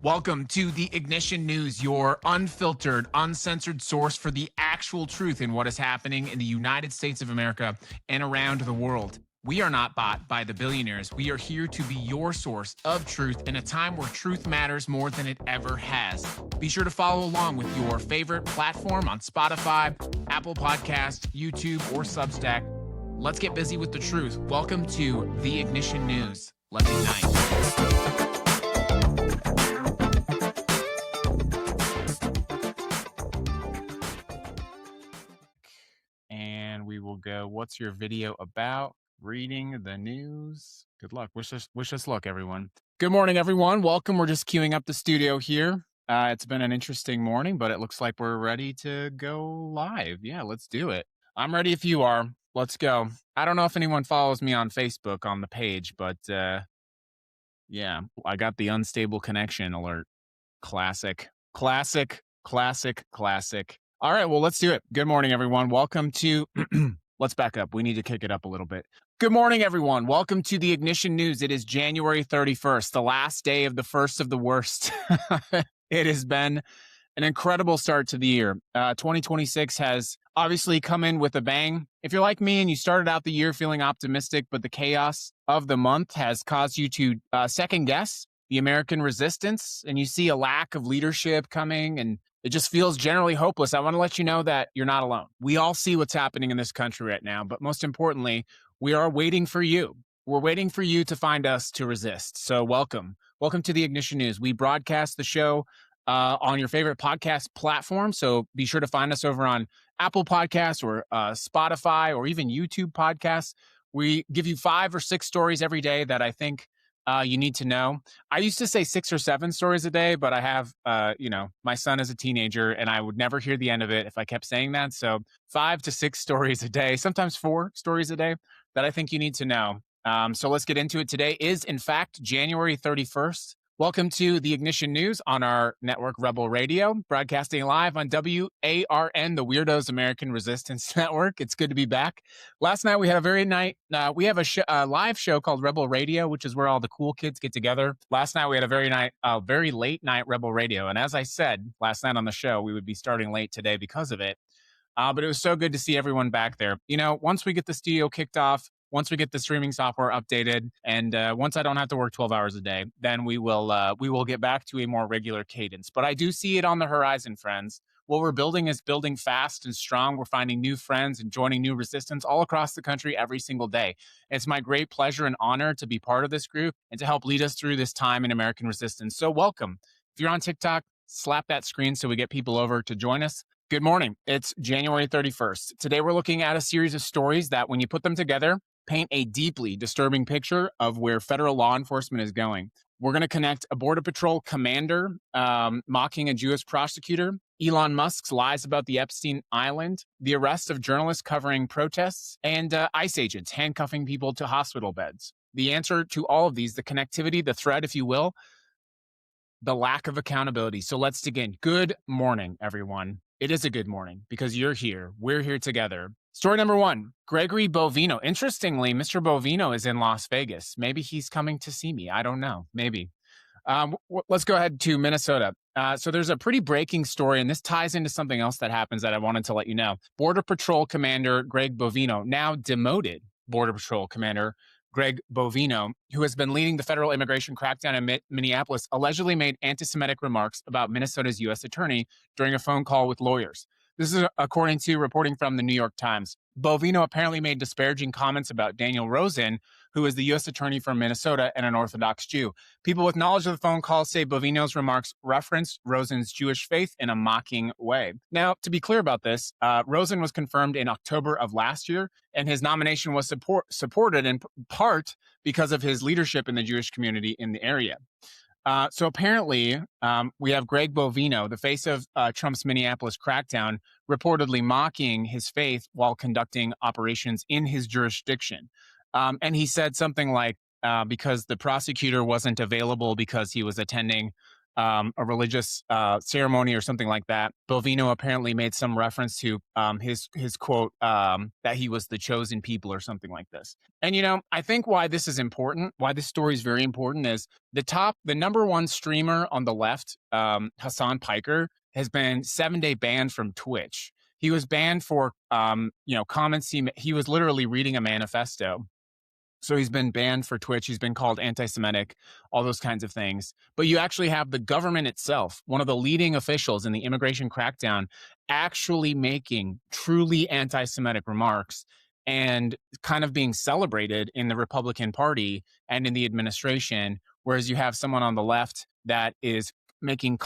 Welcome to the Ignition News, your unfiltered, uncensored source for the actual truth in what is happening in the United States of America and around the world. We are not bought by the billionaires. We are here to be your source of truth in a time where truth matters more than it ever has. Be sure to follow along with your favorite platform on Spotify, Apple Podcasts, YouTube, or Substack. Let's get busy with the truth. Welcome to the Ignition News. Let's ignite. And we will go, what's your video about? Reading the news. Good luck. Wish us luck, everyone. Good morning, everyone. Welcome. We're just queuing up the studio here. It's been an interesting morning, but it looks like we're ready to go live. Yeah, let's do it. I'm ready if you are. Let's go. I don't know if anyone follows me on Facebook on the page, but yeah, I got the unstable connection alert. Classic. All right, well, let's do it. Good morning, everyone. Welcome to, let's back up. We need to kick it up a little bit. Good morning, everyone. Welcome to the Ignition News. It is January 31st, the last day of the first of the worst. It has been an incredible start to the year. 2026 has obviously come in with a bang. If you're like me and you started out the year feeling optimistic, but the chaos of the month has caused you to second guess the American resistance, and you see a lack of leadership coming, and it just feels generally hopeless, I want to let you know that you're not alone. We all see what's happening in this country right now, but most importantly, we are waiting for you. We're waiting for you to find us to resist. So welcome. Welcome to the Ignition News. We broadcast the show on your favorite podcast platform, so be sure to find us over on Apple Podcasts or Spotify or even YouTube podcasts. We give you 5 or 6 stories every day that I think you need to know. I used to say 6 or 7 stories a day, but I have, my son is a teenager and I would never hear the end of it if I kept saying that. So 5 to 6 stories a day, sometimes 4 stories a day that I think you need to know. So let's get into it. Today is, in fact, January 31st. Welcome to the Ignition News on our network, Rebel Radio, broadcasting live on WARN, the Weirdos American Resistance Network. It's good to be back. Last night we had we have a live show called Rebel Radio, which is where all the cool kids get together. Last night we had a very late night Rebel Radio. And as I said last night on the show, we would be starting late today because of it. But it was so good to see everyone back there. You know, once we get the studio kicked off, once we get the streaming software updated, and once I don't have to work 12 hours a day, then we will get back to a more regular cadence. But I do see it on the horizon, friends. What we're building is building fast and strong. We're finding new friends and joining new resistance all across the country every single day. It's my great pleasure and honor to be part of this group and to help lead us through this time in American resistance. So welcome. If you're on TikTok, slap that screen so we get people over to join us. Good morning. It's January 31st. Today we're looking at a series of stories that, when you put them together, paint a deeply disturbing picture of where federal law enforcement is going. We're going to connect a Border Patrol commander mocking a Jewish prosecutor, Elon Musk's lies about the Epstein Island, the arrest of journalists covering protests, and ICE agents handcuffing people to hospital beds. The answer to all of these, the connectivity, the thread, if you will, the lack of accountability. So let's dig in. Good morning, everyone. It is a good morning because you're here. We're here together. Story number 1, Gregory Bovino. Interestingly, Mr. Bovino is in Las Vegas. Maybe he's coming to see me. I don't know. Maybe. Let's go ahead to Minnesota. So there's a pretty breaking story, and this ties into something else that happens that I wanted to let you know. Border Patrol Commander Greg Bovino, now demoted Border Patrol Commander Greg Bovino, who has been leading the federal immigration crackdown in Minneapolis, allegedly made anti-Semitic remarks about Minnesota's U.S. attorney during a phone call with lawyers. This is according to reporting from the New York Times. Bovino apparently made disparaging comments about Daniel Rosen, who is the U.S. attorney from Minnesota and an Orthodox Jew. People with knowledge of the phone call say Bovino's remarks referenced Rosen's Jewish faith in a mocking way. Now, to be clear about this, Rosen was confirmed in October of last year, and his nomination was supported in part because of his leadership in the Jewish community in the area. So apparently, we have Greg Bovino, the face of Trump's Minneapolis crackdown, reportedly mocking his faith while conducting operations in his jurisdiction. And he said something like, because the prosecutor wasn't available because he was attending a religious ceremony or something like that. Bovino apparently made some reference to his quote that he was the chosen people or something like this. And I think why this is important, why this story is very important, is the number one streamer on the left, Hassan Piker, has been 7-day banned from Twitch. He was banned for comments he was literally reading a manifesto. So he's been banned for Twitch. He's been called anti-Semitic, all those kinds of things. But you actually have the government itself, one of the leading officials in the immigration crackdown, actually making truly anti-Semitic remarks and kind of being celebrated in the Republican Party and in the administration, whereas you have someone on the left that is making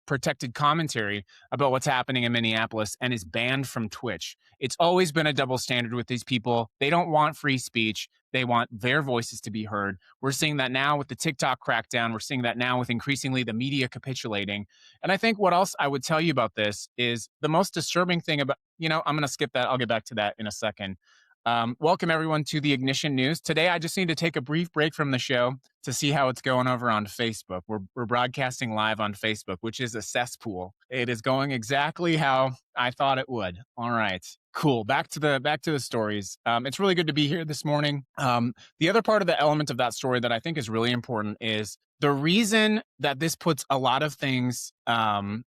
protected commentary about what's happening in Minneapolis and is banned from Twitch. It's always been a double standard with these people. They don't want free speech. They want their voices to be heard. We're seeing that now with the TikTok crackdown. We're seeing that now with increasingly the media capitulating. And I think what else I would tell you about this is the most disturbing thing about, I'm going to skip that. I'll get back to that in a second. Welcome everyone to the Ignition News. Today, I just need to take a brief break from the show to see how it's going over on Facebook. We're broadcasting live on Facebook, which is a cesspool. It is going exactly how I thought it would. All right, cool. Back to the stories. It's really good to be here this morning. The other part of the element of that story that I think is really important is the reason that this puts a lot of things in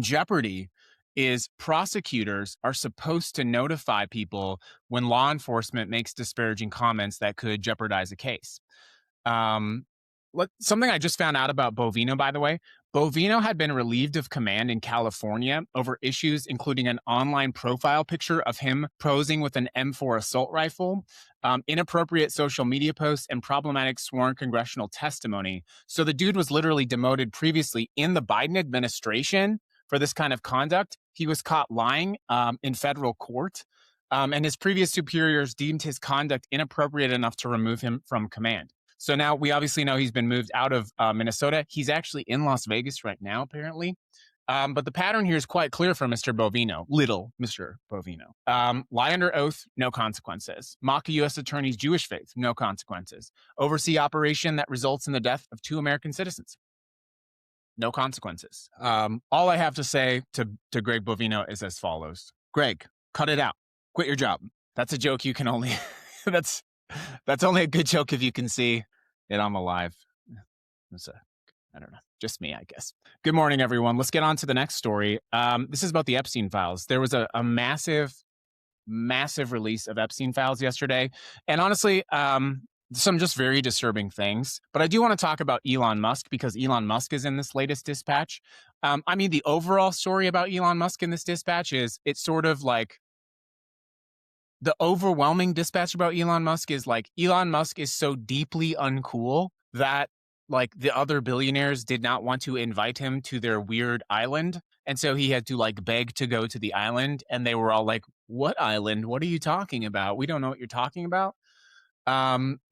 jeopardy is prosecutors are supposed to notify people when law enforcement makes disparaging comments that could jeopardize a case. Something I just found out about Bovino, by the way. Bovino had been relieved of command in California over issues including an online profile picture of him posing with an M4 assault rifle, inappropriate social media posts, and problematic sworn congressional testimony. So the dude was literally demoted previously in the Biden administration for this kind of conduct. He was caught lying in federal court, and his previous superiors deemed his conduct inappropriate enough to remove him from command. So now we obviously know he's been moved out of Minnesota. He's actually in Las Vegas right now, apparently. But the pattern here is quite clear for Mr. Bovino, little Mr. Bovino. Lie under oath, no consequences. Mock a U.S. attorney's Jewish faith, no consequences. Oversee operation that results in the death of 2 American citizens. No consequences. All I have to say to Greg Bovino is as follows. Greg, cut it out. Quit your job. That's a joke you can only, that's only a good joke if you can see it on the live. I don't know, just me, I guess. Good morning, everyone. Let's get on to the next story. This is about the Epstein files. There was a massive release of Epstein files yesterday. And honestly, some just very disturbing things. But I do want to talk about Elon Musk because Elon Musk is in this latest dispatch. The overall story about Elon Musk in this dispatch is it's sort of like the overwhelming dispatch about Elon Musk is like Elon Musk is so deeply uncool that like the other billionaires did not want to invite him to their weird island. And so he had to like beg to go to the island. And they were all like, what island? What are you talking about? We don't know what you're talking about.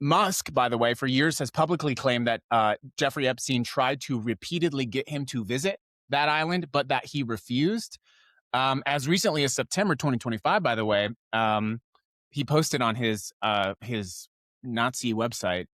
Musk, by the way, for years has publicly claimed that Jeffrey Epstein tried to repeatedly get him to visit that island, but that he refused. As recently as September 2025, by the way, he posted on his Nazi website,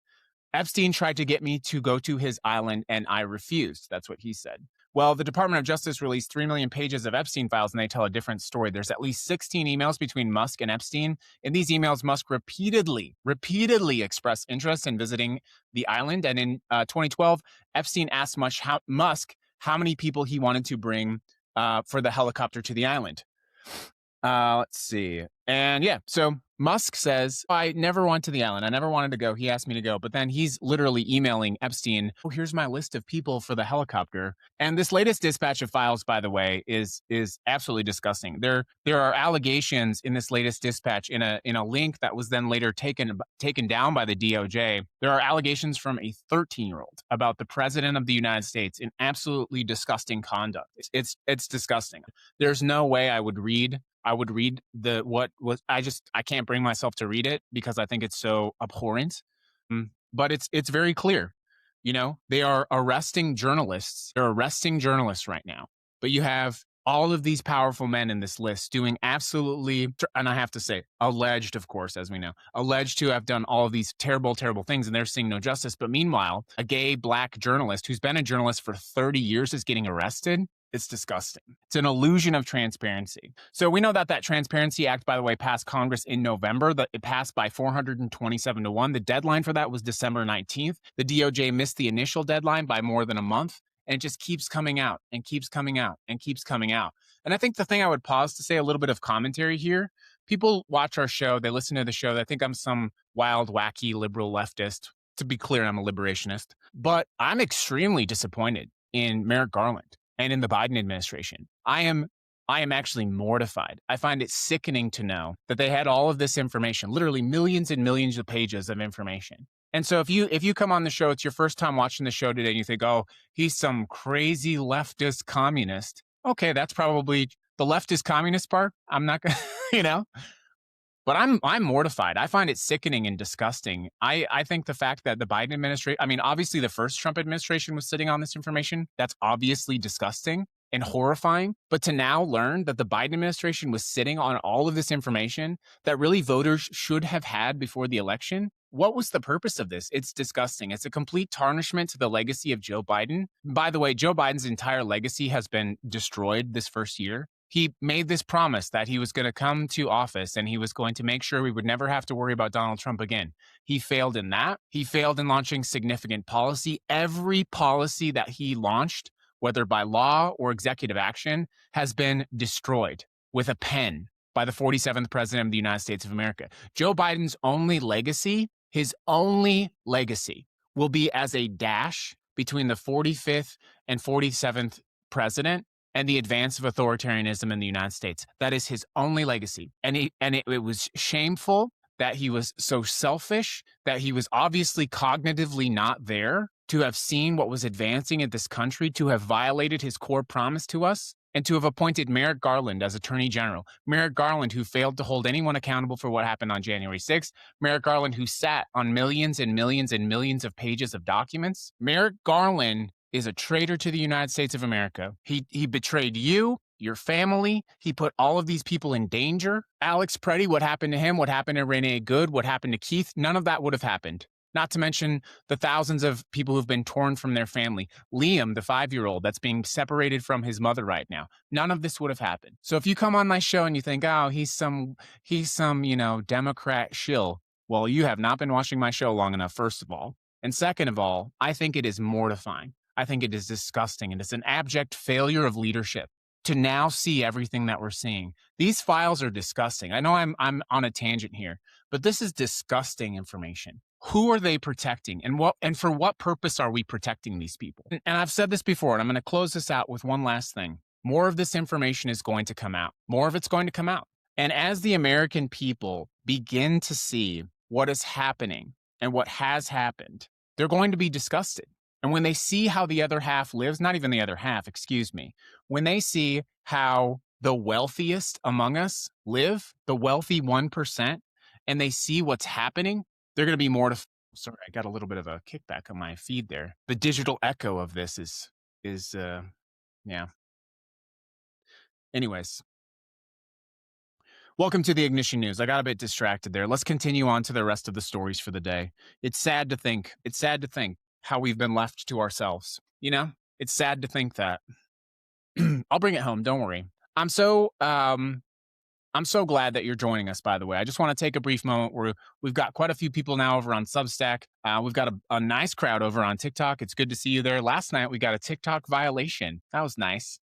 Epstein tried to get me to go to his island and I refused. That's what he said. Well, the Department of Justice released 3 million pages of Epstein files, and they tell a different story. There's at least 16 emails between Musk and Epstein. In these emails, Musk repeatedly expressed interest in visiting the island. And in 2012, Epstein asked Musk how many people he wanted to bring for the helicopter to the island. Let's see. And yeah, so Musk says, I never went to the island. I never wanted to go. He asked me to go. But then he's literally emailing Epstein, oh, here's my list of people for the helicopter. And this latest dispatch of files, by the way, is absolutely disgusting. There are allegations in this latest dispatch in a link that was then later taken down by the DOJ. There are allegations from a 13-year-old about the president of the United States in absolutely disgusting conduct. It's disgusting. There's no way I would read I can't bring myself to read it because I think it's so abhorrent. But it's very clear. They are arresting journalists. They're arresting journalists right now. But you have all of these powerful men in this list doing absolutely, and I have to say, alleged, of course, as we know, alleged to have done all of these terrible, terrible things, and they're seeing no justice. But meanwhile, a gay black journalist who's been a journalist for 30 years is getting arrested. It's disgusting. It's an illusion of transparency. So we know that Transparency Act, by the way, passed Congress in November. It passed by 427 to 1. The deadline for that was December 19th. The DOJ missed the initial deadline by more than a month. And it just keeps coming out and keeps coming out and keeps coming out. And I think the thing I would pause to say a little bit of commentary here. People watch our show. They listen to the show. They think I'm some wild, wacky, liberal leftist. To be clear, I'm a liberationist. But I'm extremely disappointed in Merrick Garland and in the Biden administration. I am actually mortified. I find it sickening to know that they had all of this information, literally millions and millions of pages of information. And so if you come on the show, it's your first time watching the show today, and you think, oh, he's some crazy leftist communist. Okay, that's probably the leftist communist part. I'm not going to, But I'm mortified. I find it sickening and disgusting. I think the fact that the Biden administration, obviously the first Trump administration was sitting on this information. That's obviously disgusting and horrifying. But to now learn that the Biden administration was sitting on all of this information that really voters should have had before the election. What was the purpose of this? It's disgusting. It's a complete tarnishment to the legacy of Joe Biden. By the way, Joe Biden's entire legacy has been destroyed this first year. He made this promise that he was going to come to office and he was going to make sure we would never have to worry about Donald Trump again. He failed in that. He failed in launching significant policy. Every policy that he launched, whether by law or executive action, has been destroyed with a pen by the 47th president of the United States of America. Joe Biden's only legacy, his only legacy, will be as a dash between the 45th and 47th president and the advance of authoritarianism in the United States. That is his only legacy. And it was shameful that he was so selfish, that he was obviously cognitively not there to have seen what was advancing in this country, to have violated his core promise to us, and to have appointed Merrick Garland as Attorney General. Merrick Garland, who failed to hold anyone accountable for what happened on January 6th. Merrick Garland, who sat on millions and millions and millions of pages of documents. Merrick Garland is a traitor to the United States of America. He betrayed you, your family. He put all of these people in danger. Alex Preddy, what happened to him? What happened to Renee Good? What happened to Keith? None of that would have happened. Not to mention the thousands of people who've been torn from their family. Liam, the 5-year-old that's being separated from his mother right now. None of this would have happened. So if you come on my show and you think, oh, he's some, Democrat shill. Well, you have not been watching my show long enough, first of all. And second of all, I think it is mortifying. I think it is disgusting, and it's an abject failure of leadership to now see everything that we're seeing. These files are disgusting. I know I'm on a tangent here, but this is disgusting information. Who are they protecting, and for what purpose are we protecting these people? And I've said this before, and I'm going to close this out with one last thing. More of this information is going to come out. More of it's going to come out. And as the American people begin to see what is happening and what has happened, they're going to be disgusted. And when they see how the other half lives, not even the other half, when they see how the wealthiest among us live, the wealthy 1%, and they see what's happening, they're going to be mortified. Sorry, I got a little bit of a kickback on my feed there. The digital echo of this is yeah. Anyways. Welcome to the Ignition News. I got a bit distracted there. Let's continue on to the rest of the stories for the day. It's sad to think how we've been left to ourselves. It's sad to think that. I'll bring it home. Don't worry. I'm so glad that you're joining us, by the way. I just want to take a brief moment. We've got quite a few people now over on Substack. We've got a nice crowd over on TikTok. It's good to see you there. Last night, we got a TikTok violation. That was nice.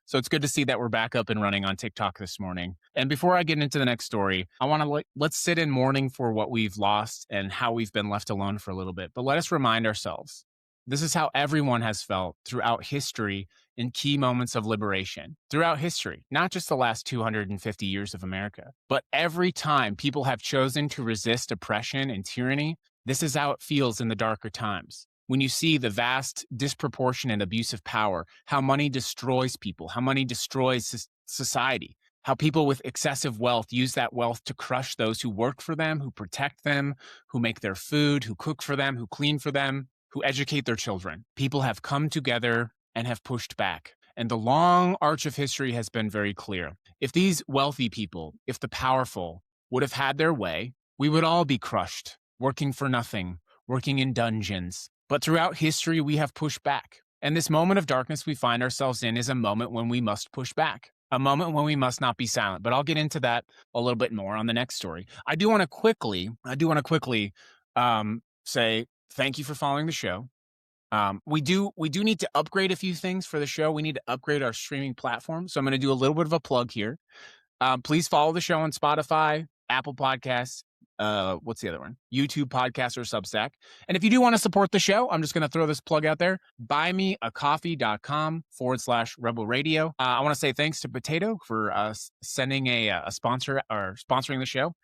So it's good to see that we're back up and running on TikTok this morning. And before I get into the next story, I want to let's sit in mourning for what we've lost and how we've been left alone for a little bit. But let us remind ourselves, this is how everyone has felt throughout history in key moments of liberation. Throughout history, not just the last 250 years of America, but every time people have chosen to resist oppression and tyranny, this is how it feels in the darker times. When you see the vast, disproportionate abuse of power, how money destroys people, how money destroys society, how people with excessive wealth use that wealth to crush those who work for them, who protect them, who make their food, who cook for them, who clean for them, who educate their children. People have come together and have pushed back. And the long arch of history has been very clear. If these wealthy people, if the powerful would have had their way, we would all be crushed, working for nothing, working in dungeons. But throughout history, we have pushed back. And this moment of darkness we find ourselves in is a moment when we must push back, a moment when we must not be silent. But I'll get into that a little bit more on the next story. I do want to quickly say thank you for following the show. We do need to upgrade a few things for the show. We need to upgrade our streaming platform. So I'm going to do a little bit of a plug here. Please follow the show on Spotify, Apple Podcasts, what's the other one? YouTube Podcast or Substack. And if you do want to support the show, I'm just going to throw this plug out there. buymeacoffee.com/Rebel Radio. I want to say thanks to Potato for sending a sponsor or sponsoring the show.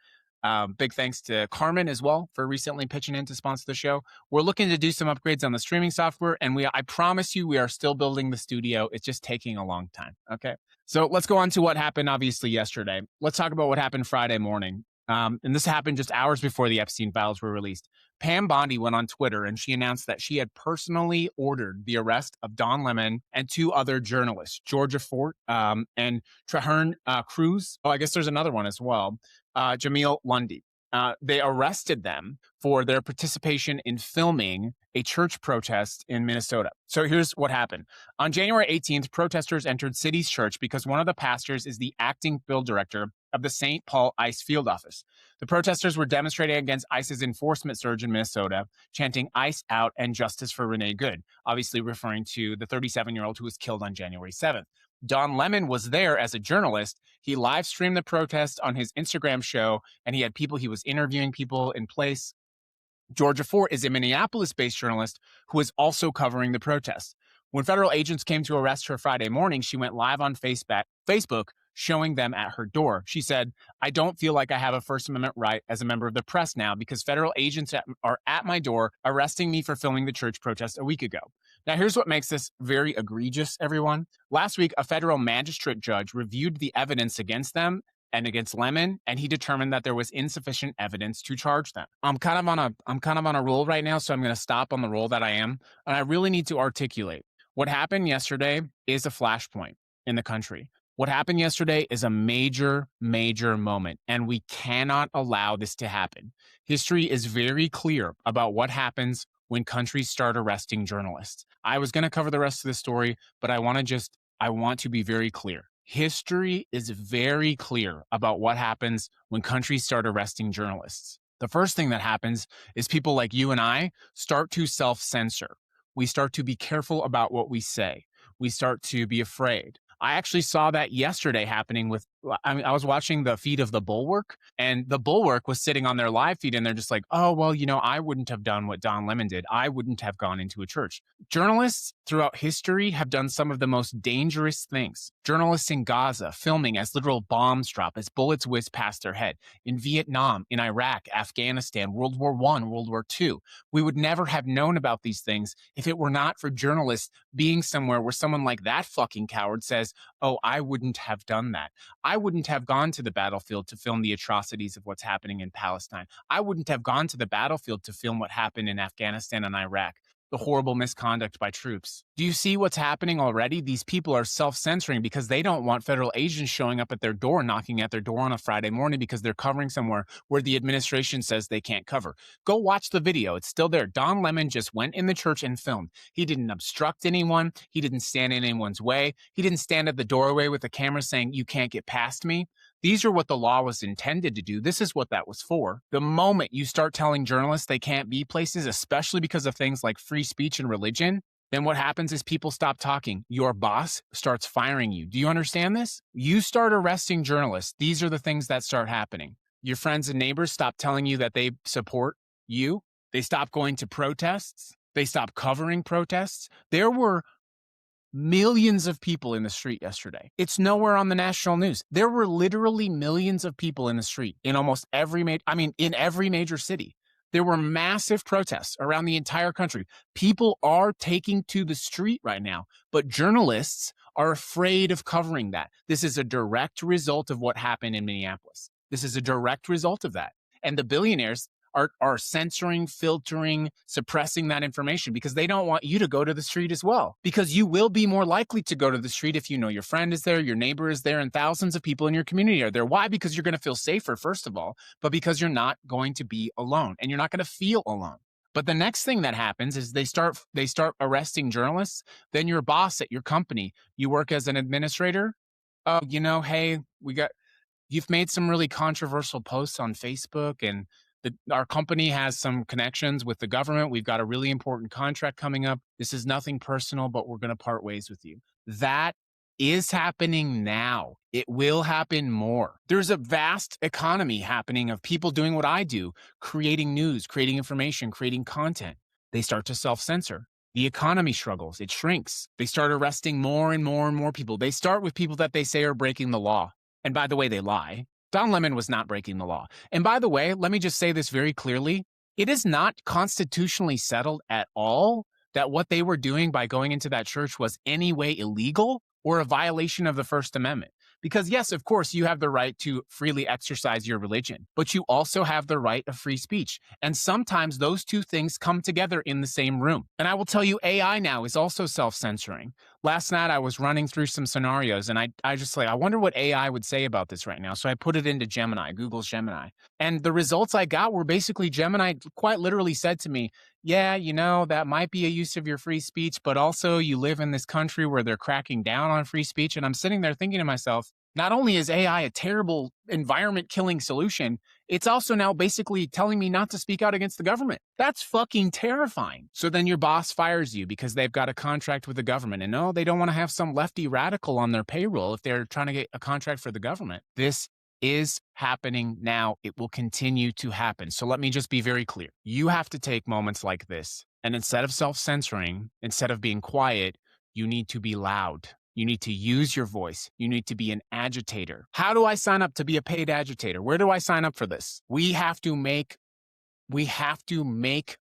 Big thanks to Carmen as well for recently pitching in to sponsor the show. We're looking to do some upgrades on the streaming software, and I promise you, we are still building the studio. It's just taking a long time. Okay. So let's go on to what happened, obviously, yesterday. Let's talk about what happened Friday morning. And this happened just hours before the Epstein files were released. Pam Bondi went on Twitter and she announced that she had personally ordered the arrest of Don Lemon and 2 other journalists, Georgia Fort and Traherne Cruz. Oh, I guess there's another one as well, Jamil Lundy. They arrested them for their participation in filming a church protest in Minnesota. So here's what happened. On January 18th, protesters entered City's church because one of the pastors is the acting field director of the St. Paul ICE field office. The protesters were demonstrating against ICE's enforcement surge in Minnesota, chanting ICE out and justice for Renee Good, obviously referring to the 37-year-old who was killed on January 7th. Don Lemon was there as a journalist. He live streamed the protest on his Instagram show, and he was interviewing people in place. Georgia Fort is a Minneapolis-based journalist who is also covering the protest. When federal agents came to arrest her Friday morning, she went live on Facebook, showing them at her door. She said, "I don't feel like I have a First Amendment right as a member of the press now because federal agents are at my door arresting me for filming the church protest a week ago." Now, here's what makes this very egregious, everyone. Last week, a federal magistrate judge reviewed the evidence against them and against Lemon, and he determined that there was insufficient evidence to charge them. I'm kind of on a roll right now, so I'm going to stop on the roll that I am, and I really need to articulate. What happened yesterday is a flashpoint in the country. What happened yesterday is a major, major moment, and we cannot allow this to happen. History is very clear about what happens when countries start arresting journalists. I was going to cover the rest of the story, but I want to be very clear. History is very clear about what happens when countries start arresting journalists. The first thing that happens is people like you and I start to self-censor. We start to be careful about what we say. We start to be afraid. I actually saw that yesterday happening I was watching the feed of The Bulwark, and The Bulwark was sitting on their live feed, and they're just like, oh, well, I wouldn't have done what Don Lemon did. I wouldn't have gone into a church. Journalists throughout history have done some of the most dangerous things. Journalists in Gaza filming as literal bombs drop, as bullets whiz past their head. In Vietnam, in Iraq, Afghanistan, World War I, World War II. We would never have known about these things if it were not for journalists being somewhere where someone like that fucking coward says, oh, I wouldn't have done that. I wouldn't have gone to the battlefield to film the atrocities of what's happening in Palestine. I wouldn't have gone to the battlefield to film what happened in Afghanistan and Iraq, the horrible misconduct by troops. Do you see what's happening already? These people are self-censoring because they don't want federal agents showing up at their door, knocking at their door on a Friday morning because they're covering somewhere where the administration says they can't cover. Go watch the video. It's still there. Don Lemon just went in the church and filmed. He didn't obstruct anyone. He didn't stand in anyone's way. He didn't stand at the doorway with a camera saying, you can't get past me. These are what the law was intended to do. This is what that was for. The moment you start telling journalists they can't be places, especially because of things like free speech and religion, then what happens is people stop talking. Your boss starts firing you. Do you understand this? You start arresting journalists. These are the things that start happening. Your friends and neighbors stop telling you that they support you. They stop going to protests. They stop covering protests. There were millions of people in the street yesterday. It's nowhere on the national news. There were literally millions of people in the street in almost every major city. There were massive protests around the entire country. People are taking to the street right now, but journalists are afraid of covering that. This is a direct result of what happened in Minneapolis. This is a direct result of that. And the billionaires, are censoring, filtering, suppressing that information because they don't want you to go to the street as well. Because you will be more likely to go to the street if you know your friend is there, your neighbor is there, and thousands of people in your community are there. Why? Because you're going to feel safer, first of all, but because you're not going to be alone and you're not going to feel alone. But the next thing that happens is they start arresting journalists. Then your boss at your company, you work as an administrator. Oh, hey, you've made some really controversial posts on Facebook, and our company has some connections with the government. We've got a really important contract coming up. This is nothing personal, but we're going to part ways with you. That is happening now. It will happen more. There's a vast economy happening of people doing what I do, creating news, creating information, creating content. They start to self-censor. The economy struggles. It shrinks. They start arresting more and more and more people. They start with people that they say are breaking the law. And by the way, they lie. Don Lemon was not breaking the law. And by the way, let me just say this very clearly. It is not constitutionally settled at all that what they were doing by going into that church was any way illegal or a violation of the First Amendment. Because yes, of course, you have the right to freely exercise your religion, but you also have the right of free speech. And sometimes those two things come together in the same room. And I will tell you, AI now is also self-censoring. Last night, I was running through some scenarios, and I just I wonder what AI would say about this right now. So I put it into Gemini, Google's Gemini. And the results I got were basically Gemini quite literally said to me, yeah, that might be a use of your free speech, but also you live in this country where they're cracking down on free speech. And I'm sitting there thinking to myself, not only is AI a terrible environment-killing solution, it's also now basically telling me not to speak out against the government. That's fucking terrifying. So then your boss fires you because they've got a contract with the government. And no, they don't want to have some lefty radical on their payroll if they're trying to get a contract for the government. This is happening now. It will continue to happen. So let me just be very clear. You have to take moments like this. And instead of self-censoring, instead of being quiet, you need to be loud. You need to use your voice. You need to be an agitator. How do I sign up to be a paid agitator? Where do I sign up for this? We have to make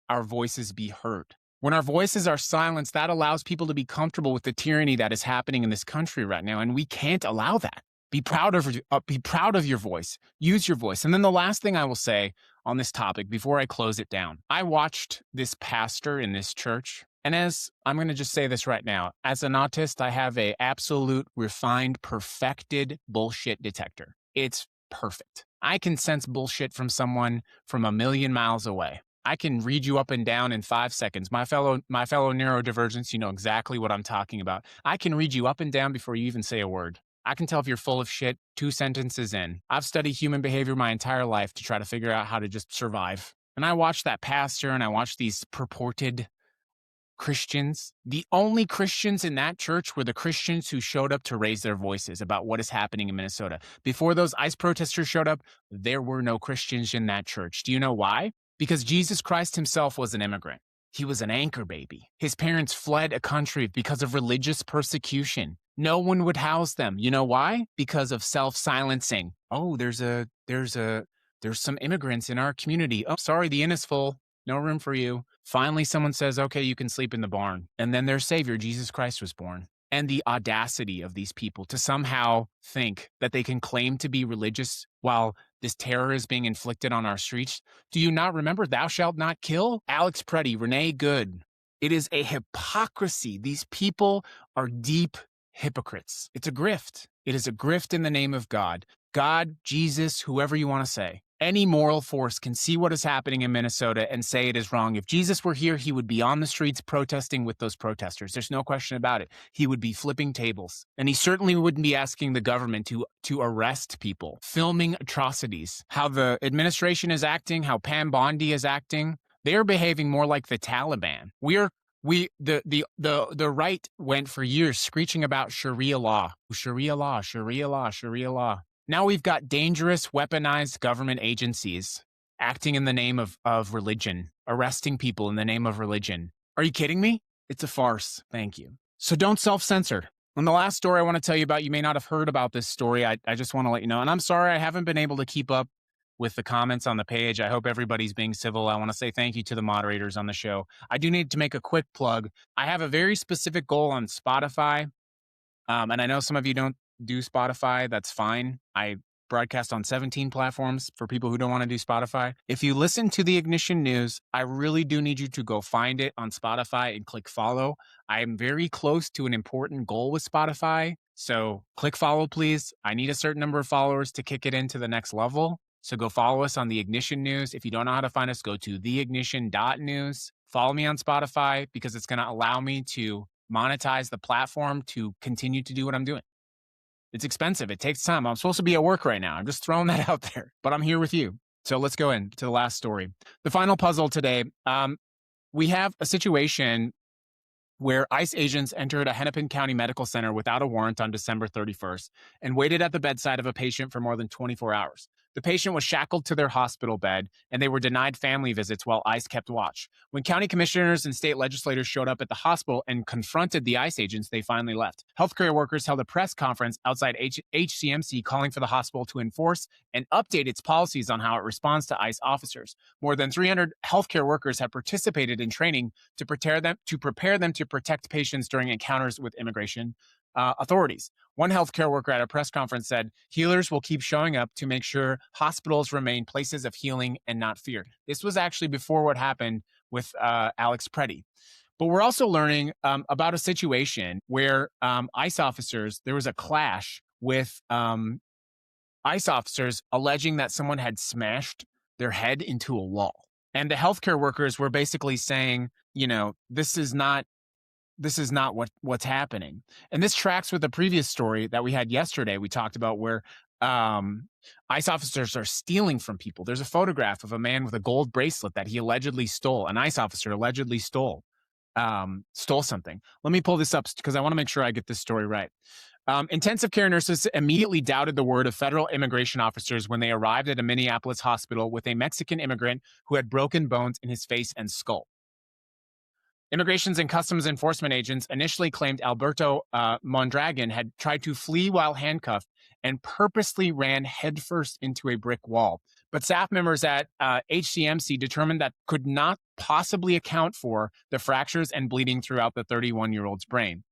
our voices be heard. When our voices are silenced, that allows people to be comfortable with the tyranny that is happening in this country right now. And we can't allow that. Be proud of your voice. Use your voice. And then the last thing I will say on this topic before I close it down, I watched this pastor in this church. And as I'm going to just say this right now, as an autist, I have a absolute refined, perfected bullshit detector. It's perfect. I can sense bullshit from someone from a million miles away. I can read you up and down in 5 seconds. My fellow neurodivergents, you know exactly what I'm talking about. I can read you up and down before you even say a word. I can tell if you're full of shit 2 sentences in. I've studied human behavior my entire life to try to figure out how to just survive. And I watched that pastor and I watched these purported Christians. The only Christians in that church were the Christians who showed up to raise their voices about what is happening in Minnesota. Before those ICE protesters showed up, there were no Christians in that church. Do you know why? Because Jesus Christ himself was an immigrant. He was an anchor baby. His parents fled a country because of religious persecution. No one would house them. You know why? Because of self-silencing. Oh, there's some immigrants in our community. Oh, sorry, the inn is full. No room for you. Finally, someone says, okay, you can sleep in the barn. And then their savior, Jesus Christ, was born. And the audacity of these people to somehow think that they can claim to be religious while this terror is being inflicted on our streets. Do you not remember thou shalt not kill? Alex Preddy, Renee Good. It is a hypocrisy. These people are deep hypocrites. It's a grift. It is a grift in the name of God. God, Jesus, whoever you want to say. Any moral force can see what is happening in Minnesota and say it is wrong. If Jesus were here, he would be on the streets protesting with those protesters. There's no question about it. He would be flipping tables. And he certainly wouldn't be asking the government to arrest people, filming atrocities. How the administration is acting, how Pam Bondi is acting. They are behaving more like the Taliban. The right went for years screeching about Sharia law. Sharia law, Sharia law, Sharia law. Now we've got dangerous, weaponized government agencies acting in the name of religion, arresting people in the name of religion. Are you kidding me? It's a farce. Thank you. So don't self-censor. And the last story I want to tell you about, you may not have heard about this story. I just want to let you know. And I'm sorry I haven't been able to keep up with the comments on the page. I hope everybody's being civil. I want to say thank you to the moderators on the show. I do need to make a quick plug. I have a very specific goal on Spotify. And I know some of you don't do Spotify. That's fine. broadcast on 17 platforms for people who don't want to do Spotify. If you listen to the Ignition News, I really do need you to go find it on Spotify and click follow. I am very close to an important goal with Spotify. So click follow, please. I need a certain number of followers to kick it into the next level. So go follow us on the Ignition News. If you don't know how to find us, go to theignition.news. Follow me on Spotify because it's going to allow me to monetize the platform to continue to do what I'm doing. It's expensive. It takes time. I'm supposed to be at work right now. I'm just throwing that out there, but I'm here with you. So let's go into the last story. The final puzzle today, we have a situation where ICE agents entered a Hennepin County Medical Center without a warrant on December 31st and waited at the bedside of a patient for more than 24 hours. The patient was shackled to their hospital bed, and they were denied family visits while ICE kept watch. When county commissioners and state legislators showed up at the hospital and confronted the ICE agents, they finally left. Healthcare workers held a press conference outside HCMC calling for the hospital to enforce and update its policies on how it responds to ICE officers. More than 300 healthcare workers have participated in training to prepare them to protect patients during encounters with immigration authorities. One healthcare worker at a press conference said, "Healers will keep showing up to make sure hospitals remain places of healing and not fear." This was actually before what happened with Alex Preddy. But we're also learning about a situation where ICE officers, there was a clash with ICE officers alleging that someone had smashed their head into a wall. And the healthcare workers were basically saying, this is not what's happening. And this tracks with the previous story that we had yesterday. We talked about where ICE officers are stealing from people. There's a photograph of a man with a gold bracelet that he allegedly stole. An ICE officer allegedly stole something. Let me pull this up because I want to make sure I get this story right. Intensive care nurses immediately doubted the word of federal immigration officers when they arrived at a Minneapolis hospital with a Mexican immigrant who had broken bones in his face and skull. Immigrations and Customs Enforcement agents initially claimed Alberto Mondragon had tried to flee while handcuffed and purposely ran headfirst into a brick wall. But staff members at HCMC determined that could not possibly account for the fractures and bleeding throughout the 31-year-old's brain.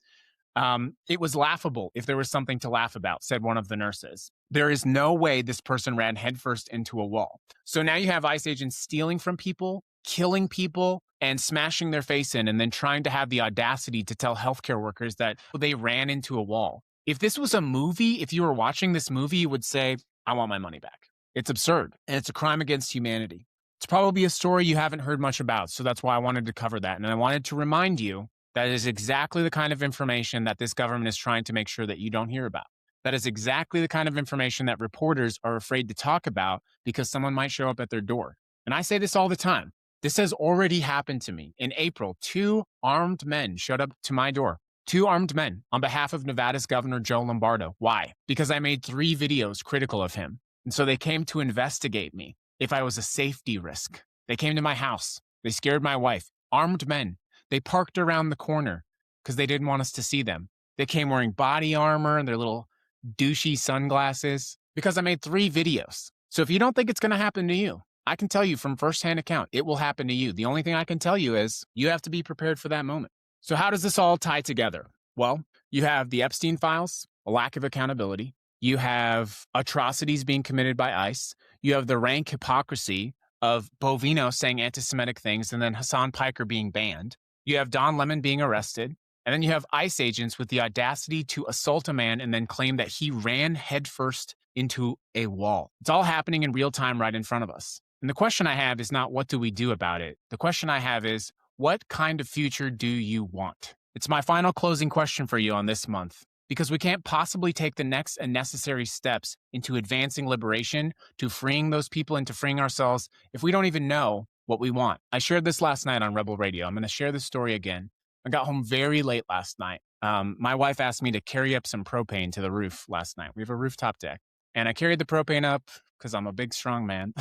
It was laughable if there was something to laugh about, said one of the nurses. There is no way this person ran headfirst into a wall. So now you have ICE agents stealing from people, killing people, and smashing their face in, and then trying to have the audacity to tell healthcare workers that they ran into a wall. If this was a movie, if you were watching this movie, you would say, "I want my money back." It's absurd, and it's a crime against humanity. It's probably a story you haven't heard much about, so that's why I wanted to cover that. And I wanted to remind you that is exactly the kind of information that this government is trying to make sure that you don't hear about. That is exactly the kind of information that reporters are afraid to talk about because someone might show up at their door. And I say this all the time. This has already happened to me. In April, 2 armed men showed up to my door. 2 armed men on behalf of Nevada's Governor Joe Lombardo. Why? Because I made 3 videos critical of him. And so they came to investigate me if I was a safety risk. They came to my house. They scared my wife. Armed men. They parked around the corner because they didn't want us to see them. They came wearing body armor and their little douchey sunglasses because I made 3 videos. So if you don't think it's going to happen to you, I can tell you from firsthand account, it will happen to you. The only thing I can tell you is you have to be prepared for that moment. So how does this all tie together? Well, you have the Epstein files, a lack of accountability. You have atrocities being committed by ICE. You have the rank hypocrisy of Bovino saying anti-Semitic things and then Hassan Piker being banned. You have Don Lemon being arrested. And then you have ICE agents with the audacity to assault a man and then claim that he ran headfirst into a wall. It's all happening in real time right in front of us. And the question I have is not what do we do about it? The question I have is what kind of future do you want? It's my final closing question for you on this month, because we can't possibly take the next and necessary steps into advancing liberation, to freeing those people and to freeing ourselves if we don't even know what we want. I shared this last night on Rebel Radio. I'm going to share this story again. I got home very late last night. My wife asked me to carry up some propane to the roof last night. We have a rooftop deck. And I carried the propane up because I'm a big, strong man.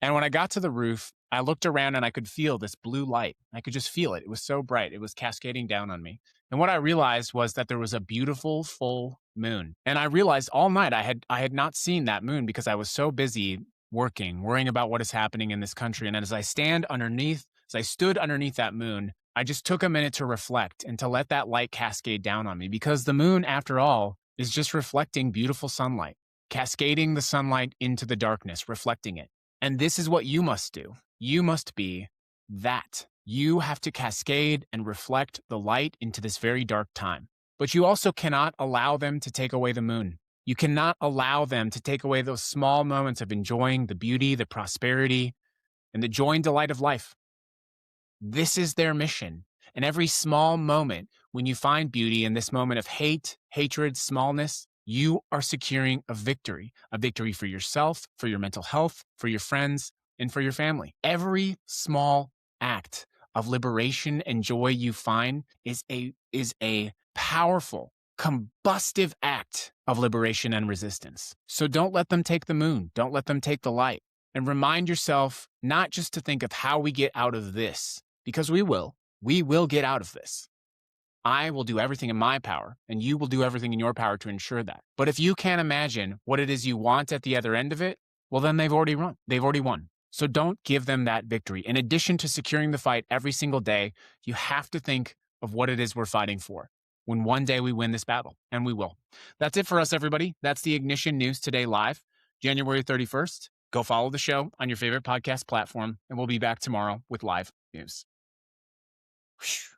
And when I got to the roof, I looked around and I could feel this blue light. I could just feel it. It was so bright. It was cascading down on me. And what I realized was that there was a beautiful full moon. And I realized all night I had not seen that moon because I was so busy worrying about what is happening in this country. And as I stood underneath that moon, I just took a minute to reflect and to let that light cascade down on me, because the moon, after all, is just reflecting beautiful sunlight. cascading the sunlight into the darkness, reflecting it. And this is what you must do. You must be that. You have to cascade and reflect the light into this very dark time. But you also cannot allow them to take away the moon. You cannot allow them to take away those small moments of enjoying the beauty, the prosperity, and the joy and delight of life. This is their mission. And every small moment, when you find beauty in this moment of hate, hatred, smallness, you are securing a victory for yourself, for your mental health, for your friends, and for your family. Every small act of liberation and joy you find is a powerful, combustive act of liberation and resistance. So don't let them take the moon. Don't let them take the light. And remind yourself not just to think of how we get out of this, because we will get out of this. I will do everything in my power, and you will do everything in your power to ensure that. But if you can't imagine what it is you want at the other end of it, well, then they've already won. So don't give them that victory. In addition to securing the fight every single day, you have to think of what it is we're fighting for when one day we win this battle, and we will. That's it for us, everybody. That's the Ignition News Today Live, January 31st. Go follow the show on your favorite podcast platform, and we'll be back tomorrow with live news. Whew.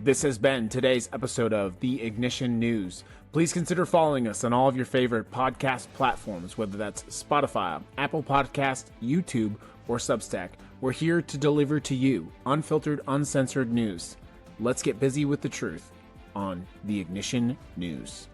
This has been today's episode of The Ignition News. Please consider following us on all of your favorite podcast platforms, whether that's Spotify, Apple Podcast, YouTube, or Substack. We're here to deliver to you unfiltered, uncensored news. Let's get busy with the truth on The Ignition News.